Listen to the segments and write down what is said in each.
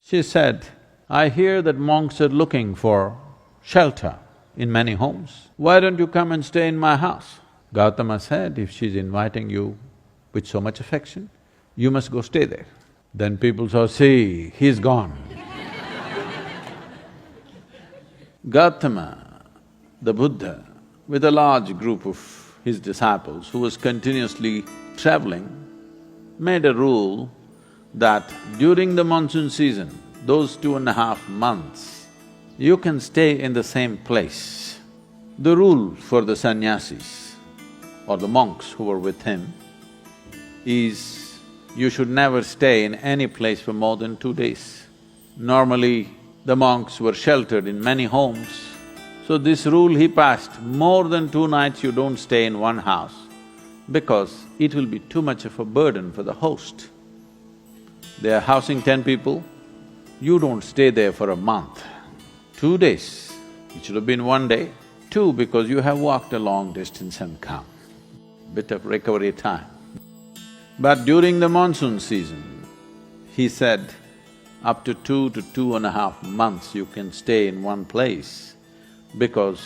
She said, "I hear that monks are looking for shelter in many homes. Why don't you come and stay in my house?" Gautama said, "If she's inviting you with so much affection, you must go stay there." Then people saw, "See, he's gone." Gautama, the Buddha, with a large group of his disciples who was continuously traveling, made a rule that during the monsoon season, those 2.5 months, you can stay in the same place. The rule for the sannyasis or the monks who were with him is you should never stay in any place for more than 2 days. Normally, the monks were sheltered in many homes, so this rule he passed, more than 2 nights you don't stay in one house because it will be too much of a burden for the host. They are housing 10 people, you don't stay there for a month. 2 days, it should have been 1 day. 2, because you have walked a long distance and come, bit of recovery time. But during the monsoon season, he said, up to 2 to 2.5 months you can stay in one place because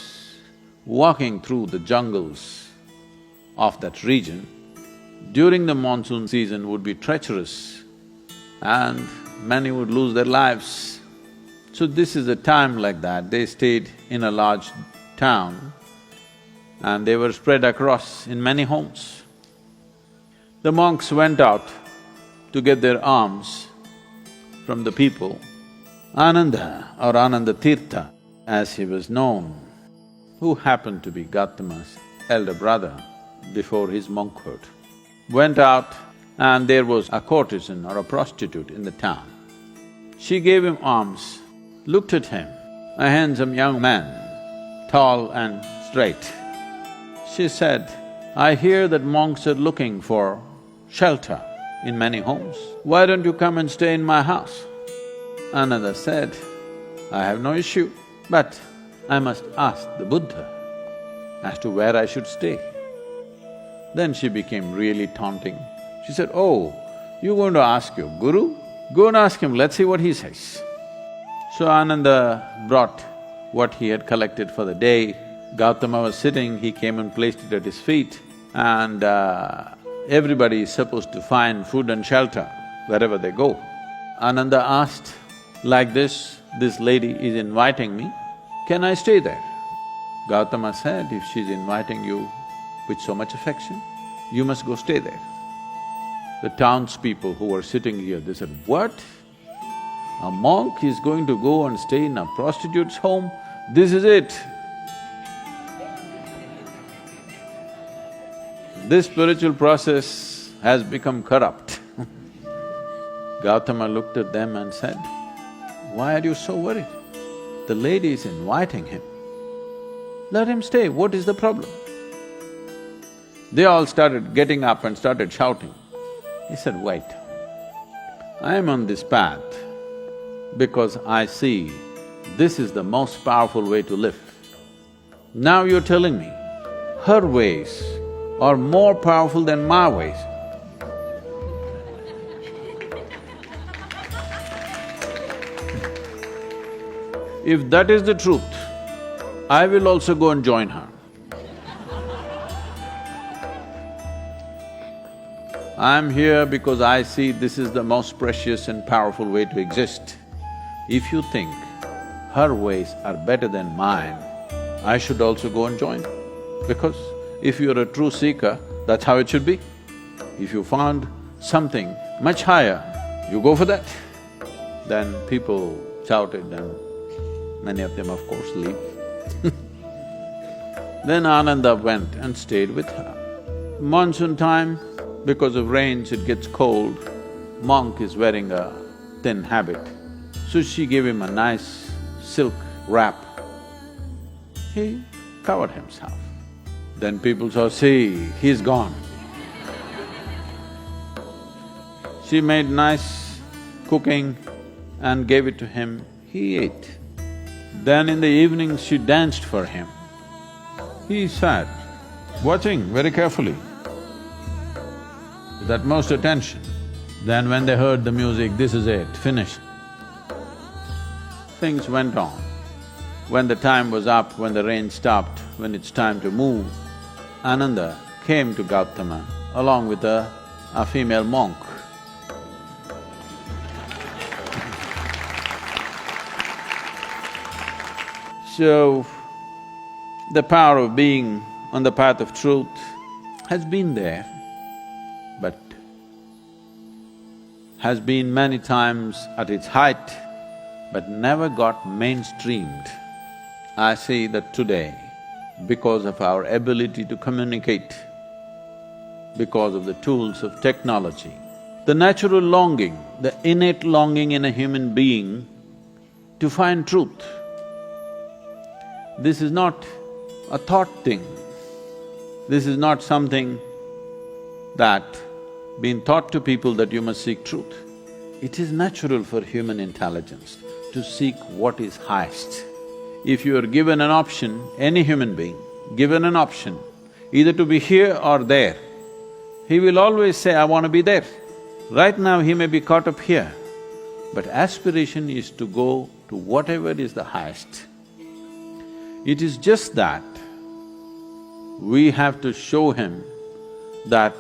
walking through the jungles of that region during the monsoon season would be treacherous and many would lose their lives. So this is a time like that, they stayed in a large town and they were spread across in many homes. The monks went out to get their alms from the people. Ananda or Ananda Tirtha, as he was known, who happened to be Gautama's elder brother before his monkhood, went out and there was a courtesan or a prostitute in the town. She gave him alms, looked at him, a handsome young man, tall and straight. She said, "I hear that monks are looking for shelter in many homes. Why don't you come and stay in my house?" Ananda said, "I have no issue, but I must ask the Buddha as to where I should stay." Then she became really taunting. She said, "Oh, you're going to ask your guru? Go and ask him, let's see what he says." So Ananda brought what he had collected for the day. Gautama was sitting, he came and placed it at his feet, and everybody is supposed to find food and shelter wherever they go. Ananda asked, "Like this lady is inviting me, can I stay there?" Gautama said, "If she's inviting you with so much affection, you must go stay there." The townspeople who were sitting here, they said, "What? A monk is going to go and stay in a prostitute's home? This is it." This spiritual process has become corrupt. Gautama looked at them and said, "Why are you so worried? The lady is inviting him. Let him stay, what is the problem?" They all started getting up and started shouting. He said, "Wait, I am on this path because I see this is the most powerful way to live. Now you're telling me her ways are more powerful than my ways. If that is the truth, I will also go and join her. I'm here because I see this is the most precious and powerful way to exist. If you think her ways are better than mine, I should also go and join. Because if you're a true seeker, that's how it should be. If you found something much higher, you go for that." Then people shouted and many of them, of course, leave. Then Ananda went and stayed with her. Monsoon time, because of rains it gets cold, monk is wearing a thin habit. So she gave him a nice silk wrap. He covered himself. Then people saw, "See, he's gone." She made nice cooking and gave it to him, he ate. Then in the evening she danced for him. He sat, watching very carefully, with utmost attention. Then when they heard the music, this is it, finished. things went on. When the time was up, when the rain stopped, when it's time to move, Ananda came to Gautama along with a female monk. So, the power of being on the path of truth has been there, but has been many times at its height, but never got mainstreamed. I see that today, because of our ability to communicate, because of the tools of technology, the natural longing, the innate longing in a human being to find truth. This is not a thought thing. This is not something that been taught to people that you must seek truth. It is natural for human intelligence to seek what is highest. If you are given an option, any human being, given an option, either to be here or there, he will always say, I want to be there. Right now he may be caught up here, but aspiration is to go to whatever is the highest. It is just that we have to show him that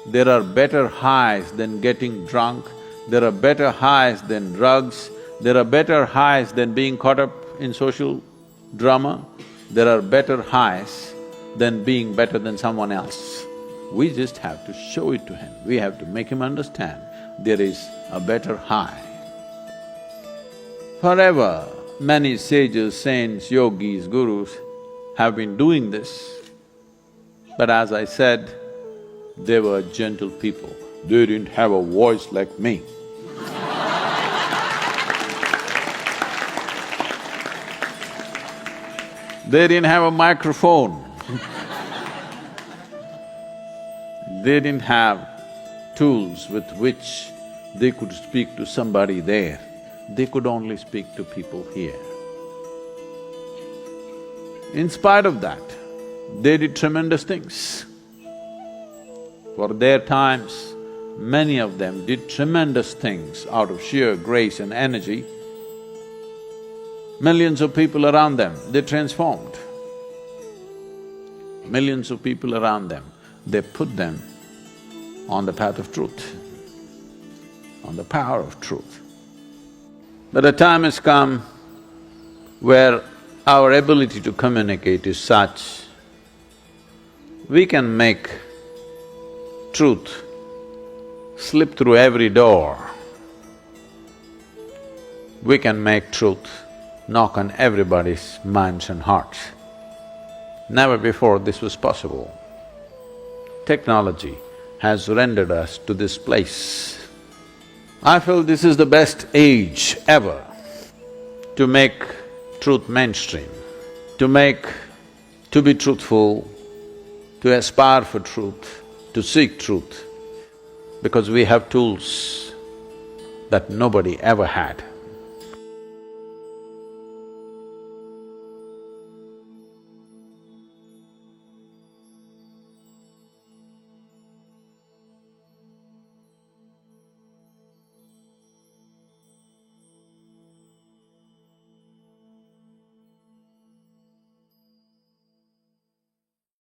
there are better highs than getting drunk, there are better highs than drugs, there are better highs than being caught up in social drama, there are better highs than being better than someone else. We just have to show it to him, we have to make him understand there is a better high. Forever, many sages, saints, yogis, gurus have been doing this, but as I said, they were gentle people. They didn't have a voice like me. They didn't have a microphone. They didn't have tools with which they could speak to somebody there. They could only speak to people here. In spite of that, they did tremendous things. For their times, many of them did tremendous things out of sheer grace and energy. Millions of people around them, they transformed. Millions of people around them, they put them on the path of truth, on the power of truth. But a time has come where our ability to communicate is such, we can make truth slip through every door. We can make truth knock on everybody's minds and hearts. Never before this was possible. Technology has rendered us to this place. I feel this is the best age ever to make truth mainstream, to be truthful, to aspire for truth, to seek truth, because we have tools that nobody ever had.